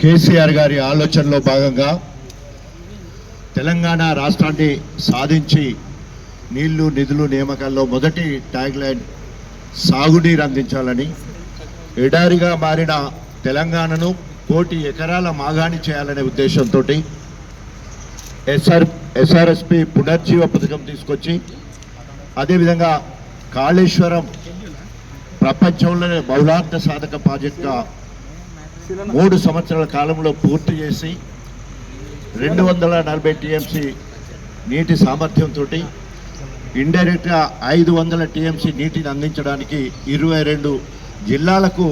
కేసీఆర్ గారి ఆలోచనలో భాగంగా తెలంగాణ రాష్ట్రాన్ని సాధించి నీళ్లు నిధులు నియామకాల్లో మొదటి ట్యాగ్ లైన్ సాగునీరు అందించాలని, ఎడారిగా మారిన తెలంగాణను 1 కోటి ఎకరాల మాగాణి చేయాలనే ఉద్దేశంతో ఎస్ఆర్ఎస్పి పునర్జీవ పథకం తీసుకొచ్చి, అదేవిధంగా కాళేశ్వరం ప్రపంచంలోనే బహుళార్థ సాధక ప్రాజెక్టుగా 3 సంవత్సరాల కాలంలో పూర్తి చేసి 240 టీఎంసీ నీటి సామర్థ్యంతో ఇండైరెక్ట్గా 500 టీఎంసీ నీటిని అందించడానికి 22 జిల్లాలకు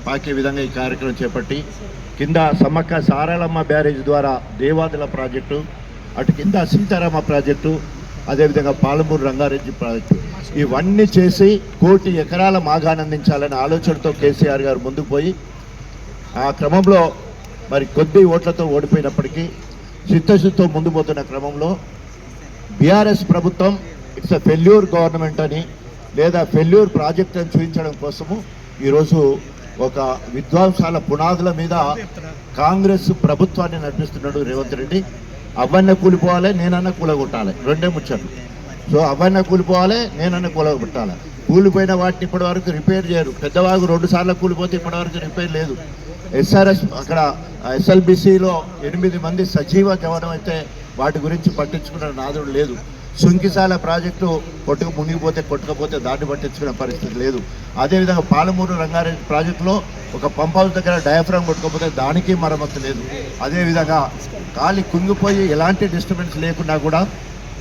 పాకే విధంగా ఈ కార్యక్రమం చేపట్టి, కింద సమ్మక్క సారాలమ్మ బ్యారేజ్ ద్వారా దేవాదుల ప్రాజెక్టు, అటు కింద సీతారామ ప్రాజెక్టు, అదేవిధంగా పాలమూరు రంగారెడ్డి ప్రాజెక్టు, ఇవన్నీ చేసి 1 కోటి ఎకరాల మాగాన్ని అందించాలనే ఆలోచనతో కేసీఆర్ గారు ముందుకు పోయి, ఆ క్రమంలో మరి కొద్ది ఓట్లతో ఓడిపోయినప్పటికీ చిత్తశుద్ధితో ముందు పోతున్న క్రమంలో బీఆర్ఎస్ ప్రభుత్వం ఇట్స్ ఎ ఫెయిల్యూర్ గవర్నమెంట్ అని, లేదా ఫెయిల్యూర్ ప్రాజెక్ట్ అని చూపించడం కోసము ఈరోజు ఒక విధ్వంసాల పునాదుల మీద కాంగ్రెస్ ప్రభుత్వాన్ని నడిపిస్తున్నాడు రేవంత్ రెడ్డి. అవన్నీ కూలిపోవాలి, నేనన్నా కూలగొట్టాలి, రెండే ముచ్చట్లు. సో అవన్నీ కూలిపోవాలి, నేనన్నా కూలగొట్టాలి. కూలిపోయిన వాటిని ఇప్పటివరకు రిపేర్ చేయరు. పెద్దవాగు 2 సార్లు కూలిపోతే ఇప్పటివరకు రిపేర్ లేదు. ఎస్ఆర్ఎస్ అక్కడ ఎస్ఎల్బిసిలో 8 మంది సజీవ జవనం అయితే వాటి గురించి పట్టించుకున్న నాదుడు లేదు. సుంకిసాల ప్రాజెక్టు మునిగిపోతే కొట్టుకపోతే దాన్ని పట్టించుకునే పరిస్థితి లేదు. అదేవిధంగా పాలమూరు రంగారెడ్డి ప్రాజెక్టులో ఒక పంప్ హౌస్ దగ్గర డయాఫ్రామ్ కొట్టుకోకపోతే దానికి మరమ్మతు లేదు. అదేవిధంగా గాలి కుంగిపోయి ఎలాంటి డిస్టర్బెన్స్ లేకుండా కూడా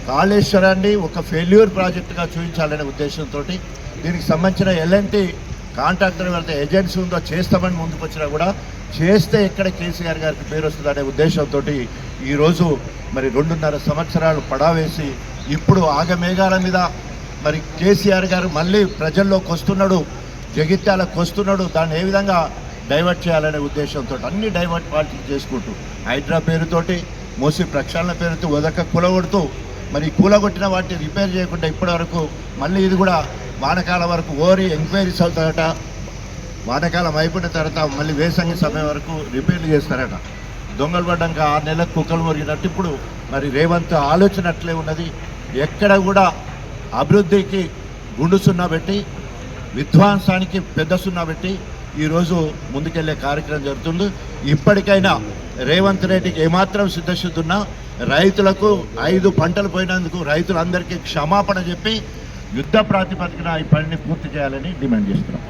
కాళేశ్వరాన్ని ఒక ఫెయిల్యూర్ ప్రాజెక్టుగా చూపించాలనే ఉద్దేశంతో దీనికి సంబంధించిన ఎలాంటి కాంట్రాక్టర్ వెళ్తే ఏజెన్సీ ఉందో చేస్తామని ముందుకు వచ్చినా కూడా చేస్తే ఎక్కడ కేసీఆర్ గారికి పేరు వస్తుందనే ఉద్దేశంతో ఈరోజు మరి 2.5 సంవత్సరాలు పడావేసి ఇప్పుడు ఆగమేఘాల మీద మరి కేసీఆర్ గారు మళ్ళీ ప్రజల్లోకి వస్తున్నాడు, జగిత్యాలకు వస్తున్నాడు. దాన్ని ఏ విధంగా డైవర్ట్ చేయాలనే ఉద్దేశంతో అన్ని డైవర్ట్ పాలిటిక్స్ చేసుకుంటూ హైడ్రా పేరుతోటి, మూసి ప్రక్షాళన పేరుతో వదక కూలగొడుతూ, మరి కూలగొట్టిన వాటిని రిపేర్ చేయకుండా ఇప్పటి వరకు మళ్ళీ ఇది కూడా వానకాలం వరకు ఎంక్వైరీస్ అవుతారట. వానకాలం అయిపోయిన తర్వాత మళ్ళీ వేసంగి సమయం వరకు రిపేర్లు చేస్తారట. దొంగలు పడ్డాక 6 నెలలకు కుక్కలు మురిగినట్టు ఇప్పుడు మరి రేవంత్ ఆలోచన అట్లే ఉన్నది. ఎక్కడ కూడా అభివృద్ధికి గుండు సున్నా పెట్టి, విధ్వంసానికి పెద్ద సున్నా పెట్టి ఈరోజు ముందుకెళ్లే కార్యక్రమం జరుగుతుంది. ఇప్పటికైనా రేవంత్ రెడ్డికి ఏమాత్రం సిద్ధశుద్ధి ఉన్నా రైతులకు 5 పంటలు పోయినందుకు రైతులందరికీ క్షమాపణ చెప్పి యుద్ధ ప్రాతిపదికన ఈ పనిని పూర్తి చేయాలని డిమాండ్ చేస్తున్నాం.